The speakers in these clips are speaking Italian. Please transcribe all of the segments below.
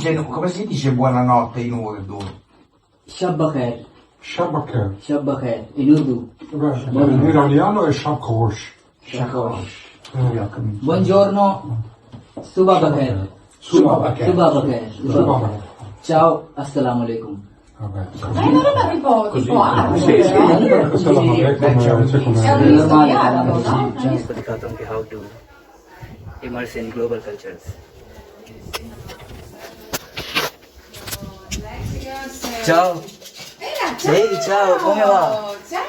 Come si dice buonanotte in urdu? Shabba khair. Shabba khair. Shabba khair. In Urdu. In italiano è Shab Khosh. Shakosh. Buongiorno. Subah bakhair. Subah Subah bakhair. Subah. Ciao. Assalamu alaikum. Vabbè. Non lo parli un po', Così. tipo arabo. Sì, sì. Assalamu alaikum, non so come. È normale, no? मैं इसको दिखाता हूँ कि how to immerse in global cultures. Ciao. Ehi, ciao, come va? Ciao.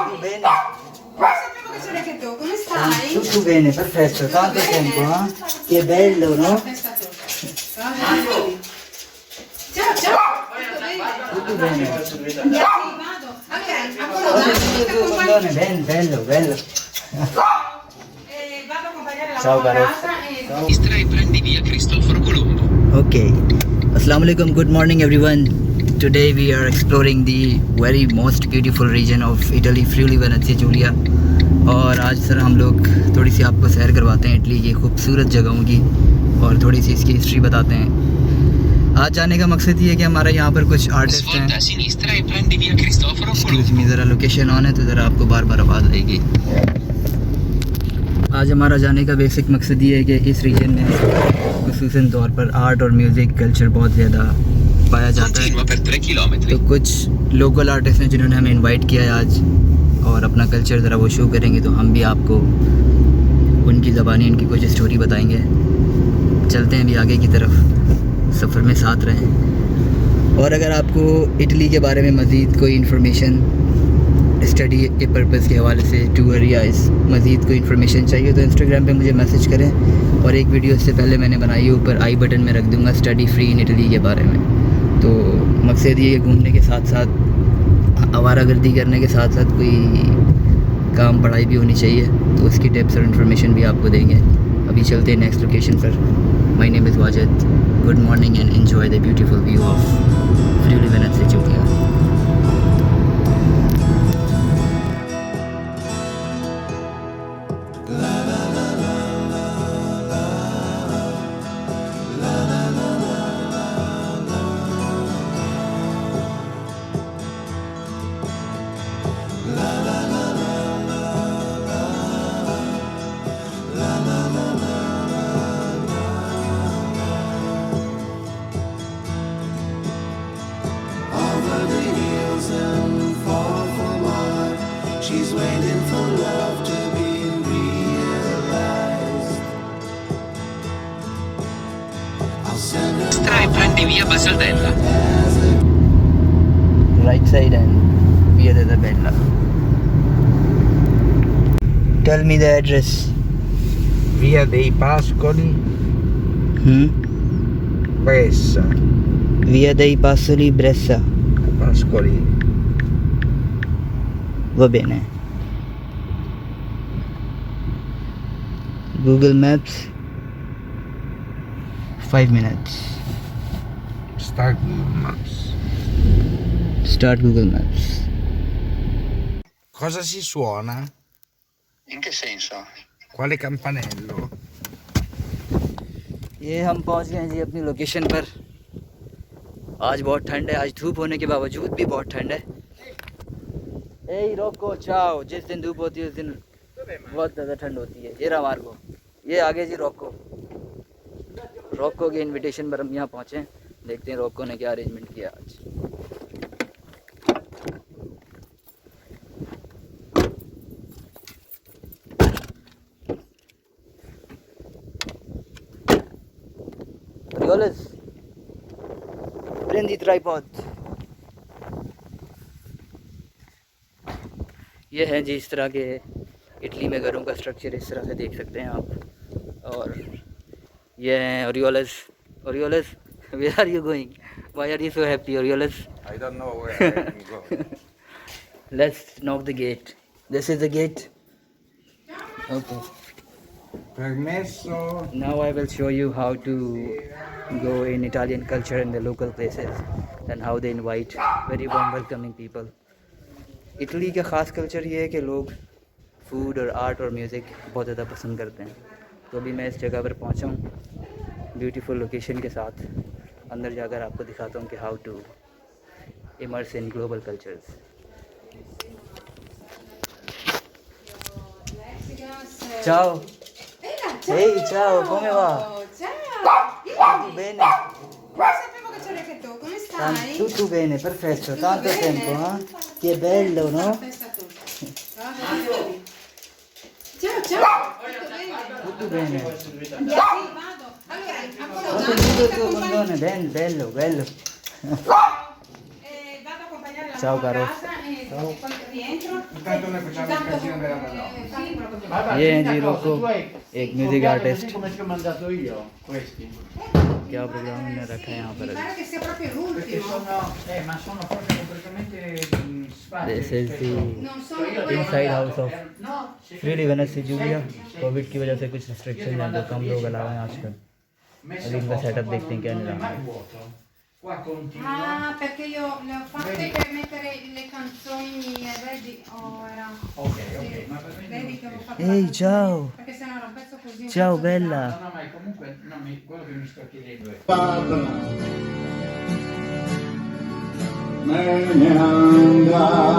Tutto bene? Non sapevo che c'era anche tu, come stai? Tutto bene, perfetto, tanto tempo, eh? Che bello, no? Ciao, ciao. Tutto bene. Vado. Ok, ancora Bene, bene, bello, bello. Vado a accompagnare la Ciao, caro. casa e... Sinistra e prendi via Cristoforo Colombo. Okay. Assalamu alaikum, good morning everyone. Today we are exploring the very most beautiful region of Italy, Friuli, Venezia, Giulia. और आज सर हम लोग थोड़ी सी आपको सैर करवाते हैं इटली की खूबसूरत जगहों की और थोड़ी सी इसकी हिस्ट्री बताते हैं। आज जाने का मकसद ये है कि हमारा यहाँ पर कुछ आर्टिस्ट हैं। Svolta a sinistra e prendi via Cristoforo excuse Colombo. मी, ज़रा लोकेशन ऑन है तो ज़रा आपको बार बार आवाज़ आएगी। आज हमारा जाने का बेसिक मकसद ये है कि इस रीजन में खुसूसन तौर पर आर्ट और म्यूज़िक कल्चर बहुत ज़्यादा पाया जाता है। Continua per 3 chilometri. तो कुछ लोकल आर्टिस्ट हैं जिन्होंने हमें इनवाइट किया है आज और अपना कल्चर ज़रा वो शो करेंगे, तो हम भी आपको उनकी ज़बानी उनकी कुछ स्टोरी बताएंगे। चलते हैं अभी आगे की तरफ, सफ़र में साथ रहें। और अगर आपको इटली के बारे में मज़ीद कोई इन्फॉर्मेशन स्टडी के पर्पज़ के हवाले से टूर या इस मज़ीद कोई इन्फॉर्मेशन चाहिए तो इंस्टाग्राम पे मुझे मैसेज करें। और एक वीडियो इससे पहले मैंने बनाई है, ऊपर आई बटन में रख दूँगा, स्टडी फ्री इन इटली के बारे में। तो मकसद ये घूमने के साथ साथ आवारागर्दी करने के साथ साथ कोई काम पढ़ाई भी होनी चाहिए, तो उसकी टिप्स और इन्फॉर्मेशन भी आपको देंगे। अभी चलते हैं नेक्स्ट लोकेशन पर। My name is Wajid. Good morning and enjoy the beautiful view of फ्रिuli, Venezia, Giulia। She's waiting for love to be realized. I'll send her Sinistra e prendi via Basaldella. Right side and via the Bella. Tell me the address. Via dei Pascoli, Bressa. Via dei Passoli, Bressa. Pascoli. Va bene. Google Maps. 5 minutes. Start Google Maps. Start Google Maps. Cosa si suona? In che senso? Quale campanello? ये हम पहुंच गए हैं जी अपनी लोकेशन पर। आज बहुत ठंड है, आज धूप होने के बावजूद भी बहुत ठंड है। ए रोको चाओ, जिस दिन धूप होती है उस दिन बहुत ज़्यादा ठंड होती है। ये रहा मार्को, ये आगे जी रोको। रोको के इनविटेशन पर हम यहाँ पहुँचे। देखते हैं रोको ने क्या अरेंजमेंट किया आज। Orioles, bring the tripod. ये है जी इस तरह के इटली में घरों का स्ट्रक्चर, इस तरह से देख सकते हैं आप। और ये हैं ओरियोलेस। ओरियोलेस, where are you going? Why are you so happy, Orioles? I don't know where I can go. Let's knock the gate. This is the gate. Okay. Permesso. Now I will show you how to go in Italian culture in the local places and how they invite very warm welcoming people. Italy का ख़ास कल्चर ये है कि लोग फूड और आर्ट और म्यूज़िक बहुत ज़्यादा पसंद करते हैं। तो अभी मैं इस जगह पर पहुंचा हूँ ब्यूटीफुल लोकेशन के साथ अंदर जाकर आपको दिखाता हूँ कि how to immerse in global cultures. Ciao. Ehi, ciao, come va? Ciao! Tutto bene? Non sapevo che c'era anche tu, come stai? Tutto bene, perfetto, Tutto tanto bene? tempo, Che bello, no? Festa tutta. Ciao, ciao! Tutto bene? Tutto bene. Sì, vado. Allora, Ho sentito il tuo condone, bello, bello. vado a accompagnare la Ciao, mamma caro. a casa e quando rientro... Intanto noi facciamo il casino della Madonna. Sì, quello che dobbiamo. Vabbè, ये हैं una जी cosa, रोको tu hai एक music copiato artist. così come ti ho mandato io questi, क्या प्रोग्राम ने रखा है यहाँ पर Mi pare che sia proprio perché l'ultimo. ma sono proprio completamente sparsi. This is the Non sono Io quelli. inside house of No, sì, Friuli Venezia Giulia। sì, sì. Covid की वजह से कुछ रिस्ट्रिक्शन हैं तो कम लोग अलाउ हैं आजकल। Messo अभी इनका a posto, setup qua देखते हैं क्या non è निज़ाम mai है। vuoto. Qua continua. Ah, perché io le ho fatte Vedi? per mettere le canzoni mie, vedi? era... Ok, Sì. ma per me Vedi che avevo fatto Ehi, la canzone? ciao. Perché se no era un pezzo così. un Ciao pezzo bella. No, ma comunque no, quello che mi sto chiedendo è Me ne andai,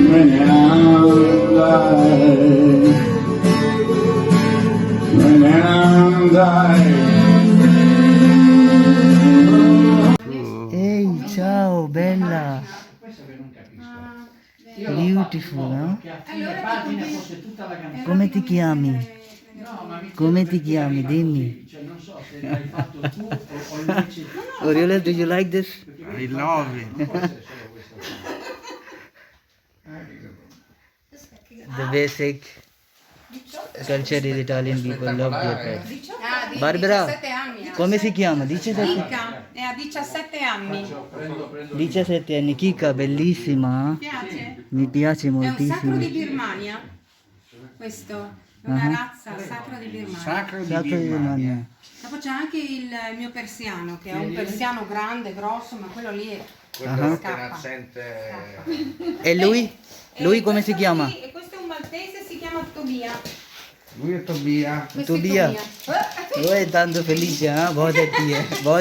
me ne andai, me ne andai. Ehi, ciao bella. questo che non capisco. Ah, Io l'ho Beautiful, fatto in modo no? che a fine pagina fosse tutta la canzone. Come ti chiami? No, ma mi Come chiedo ti perché chiami? l'hai fatto Dimmi. così, cioè non so se l'hai fatto tu o invece Orioles, do you like this? I love it. non può essere solo questo. The basic culture is Italian people love their pets. Ah, di Barbara, 17 anni. come si chiama? Dice Dica, è a 17 anni. 17 anni, Kika, bellissima. Piace? Mi piace È un sacro moltissimo. di Birmania. Questo è una razza sacra di Birmania. Sacro di Sacro di Birmania. Birmania. Dopo c'è anche il mio persiano, che è un persiano grande, grosso, ma quello lì è... Quello che Scappa. nascente. E lui? Lui come si chiama? E questo è un maltese, si chiama Tobia. Lui è Tobia. Questo è Tobia. Tobia. वो है tanto felice, बहुत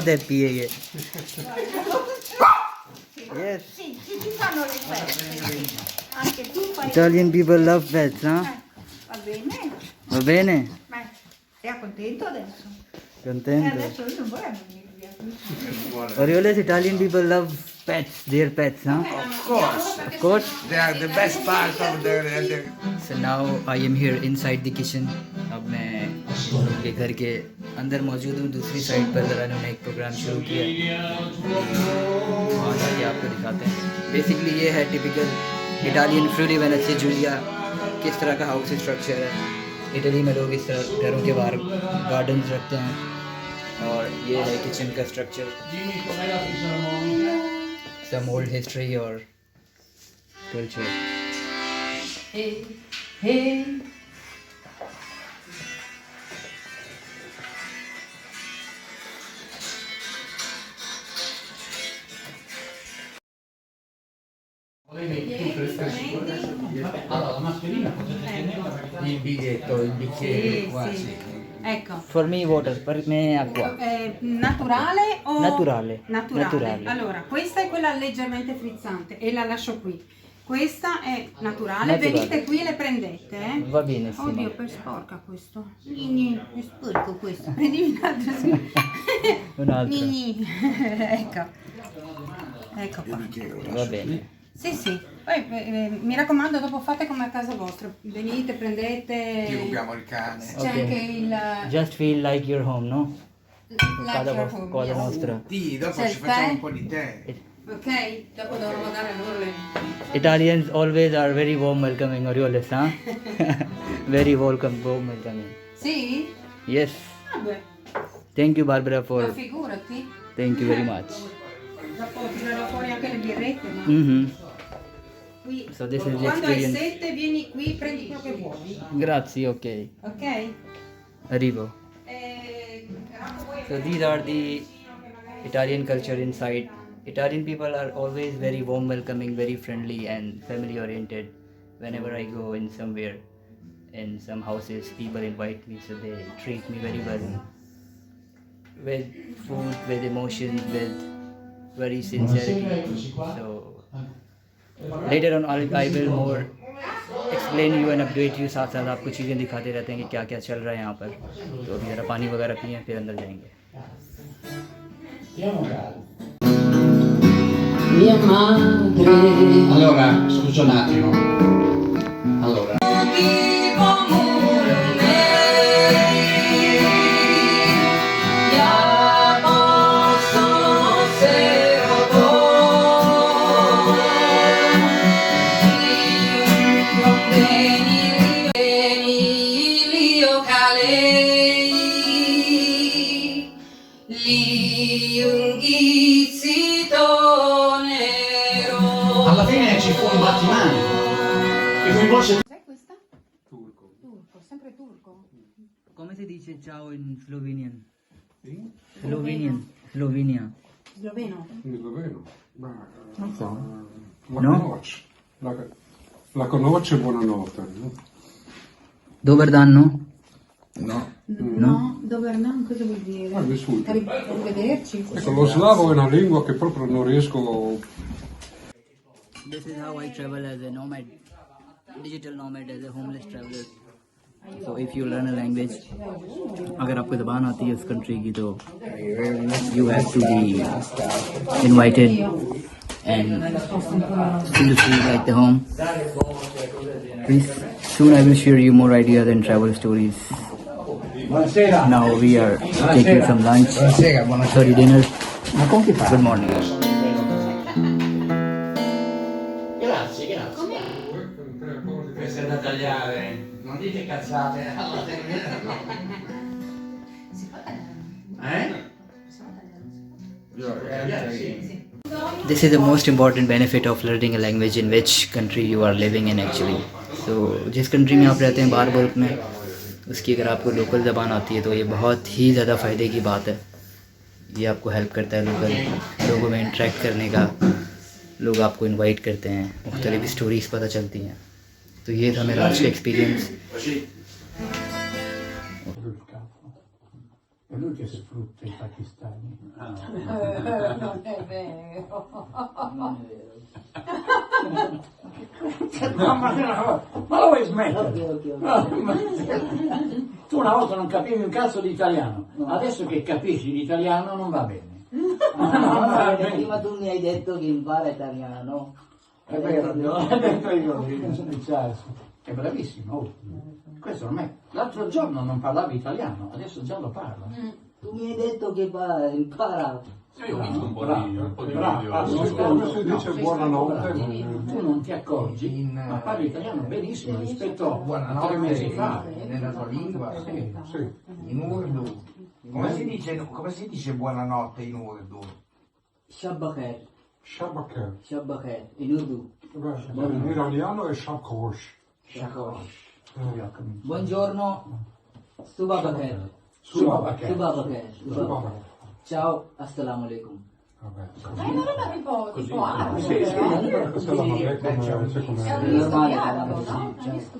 हैप्पी है ये। Yes, Sì, ci fanno le feste. Anche tu fai... Italian people love pets, huh? Va bene? Va bene? Beh, sei contento adesso? Contento. Adesso io non vorrei venire via. Orioles, Italian people love pets, their pets, huh? Of course. They are the best part of the So now I am here inside the kitchen. अब मैं ये घर के अंदर मौजूद हूँ। दूसरी साइड पर ज़रा इन्होंने एक प्रोग्राम शुरू किया है, वहाँ जाके आपको दिखाते हैं। बेसिकली ये है टिपिकल इटालियन फ्रूली वेनेजिया जूलिया, किस तरह का हाउस स्ट्रक्चर है। इटली में लोग इस तरह घरों के बाहर गार्डन्स रखते हैं, और ये है किचन का स्ट्रक्चर। सम ओल्ड हिस्ट्री और culture. Hey, hey. Vabbè, allora la mascherina potete tenerla perché il biglietto, il bicchiere Sì, qua, sì. sì. Ecco. For me water, per me acqua. Naturale o... Naturale. Naturale. Naturale. Allora, questa è quella leggermente frizzante e la lascio qui. Questa è naturale, Naturale. venite qui e le prendete. Va benissimo. Oddio, per sporca questo. Nini, è sporco questo. Prendimi un altro. Sì. Un altro. Nini. Ecco. Ecco qua. Va bene. Sì, sì. Poi mi raccomando, dopo fate come a casa vostra. Venite, Ti prendete. rubiamo il cane. C'è Ok. anche il Just feel like your home, no? like your home, Casa yes. nostra. Sì, dopo C'è ci il facciamo tè? un po' di tè. Ok? Dopo dovrò dare loro le... Italians always are very warm welcoming, Orioles, huh? Very welcome, warm welcoming. Sì? Yes. Vabbè, Thank you, Barbara, ma for. figurati. Thank you very much. Dopo tirerò fuori anche le birrette, ma Mm-hmm. qui... So this is the Quando hai experience. sete vieni qui, prendi quello che vuoi. Grazie, ok. Ok? Arrivo. Vuoi So these are the Italian culture inside. Italian people are always very warm welcoming, very friendly and family oriented whenever I go in somewhere. in some houses people invite me, so they treat me very well with food, with emotions, with very sincerity. So later on I will more explain you and update you, साथ साथ आपको चीज़ें दिखाते रहते हैं कि क्या क्या चल रहा है यहाँ पर. तो अभी ज़रा पानी वगैरह पिए फिर अंदर जाएंगे. Mia madre. Allora, scusa un attimo. Allora. Alla fine ci fu un battimano che coinvolse Cos'è questa? Turco. Turco, sempre turco. Come si dice ciao in Slovenian? Slovenia. Sloveno. Sloveno. Non so. La No? conosce. La conosce, buonanotte. No? Dobar dan, no? No, Dobernam cosa vuol dire? Ah, vissuto. Arrivederci. Ecco, lo slavo è una lingua che proprio non riesco. This is how I travel as a nomad, digital nomad, as a homeless traveler. So if you learn a language, अगर आपको ज़बान आती है उस country की तो you have to be invited and feel free like the home. Please, soon I will share you more ideas and travel stories. Buonasera. Now we are taking some lunch. Buonasera, buonasera. Sorry, dinner. Ma con chi fa? Good morning. Grazie, grazie. Questa è da tagliare. Non dite cazzate. Si può tagliare? Sì. This is the most important benefit of learning a language in which country you are living in actually. So जिस country में आप रहते हैं बाहर मुल्क में, उसकी अगर आपको लोकल ज़बान आती है तो ये बहुत ही ज़्यादा फ़ायदे की बात है. ये आपको हेल्प करता है लोगों में इंटरेक्ट करने का. लोग आपको इनवाइट करते हैं, मुख्तलिफ स्टोरीज़ पता चलती हैं. तो ये था मेरा आज का एक्सपीरियंस. È lui che sfrutta i pakistani. Non è vero. Ma la vuoi smettere? Tu una volta non capivi un cazzo di italiano, adesso che capisci l'italiano non va bene. Prima tu mi hai detto che impara italiano. È vero, l'ho detto io. È bravissimo. Oh. Questo non è. L'altro giorno non parlava italiano, adesso già lo parla. Tu mi hai detto che impara. Io ho visto un po' di Come si dice buonanotte? Tu non ti accorgi, ma parli italiano benissimo rispetto a 3 mesi fa. Nella tua lingua? Sì, sì. In urdu. Come si dice buonanotte in urdu? Shabakher. Shabakher. In Urdu. In iraniano è shakosh. Buongiorno. Subah bakhair. Subah bakhair. Subah bakhair. Ciao, assalamu alaikum. Ma non era tipo arabo? Questa è la Malecca,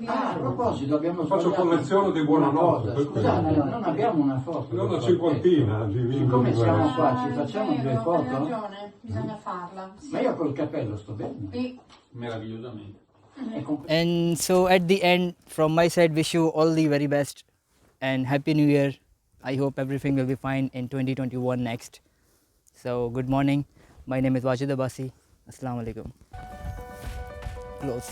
A proposito, abbiamo Faccio sbagliato collezione di buonanotte. Scusate, non abbiamo una foto. Ne ho una cinquantina di Siccome siamo qua, ci facciamo due Hai foto? ragione, bisogna farla. Ma io col cappello sto bene. Sì. Meravigliosamente. And so at the end, from my side, wish you all the very best and Happy New Year. I hope everything will be fine in 2021 next. So good morning. My name is Wajid. Assalamu alaikum. Close.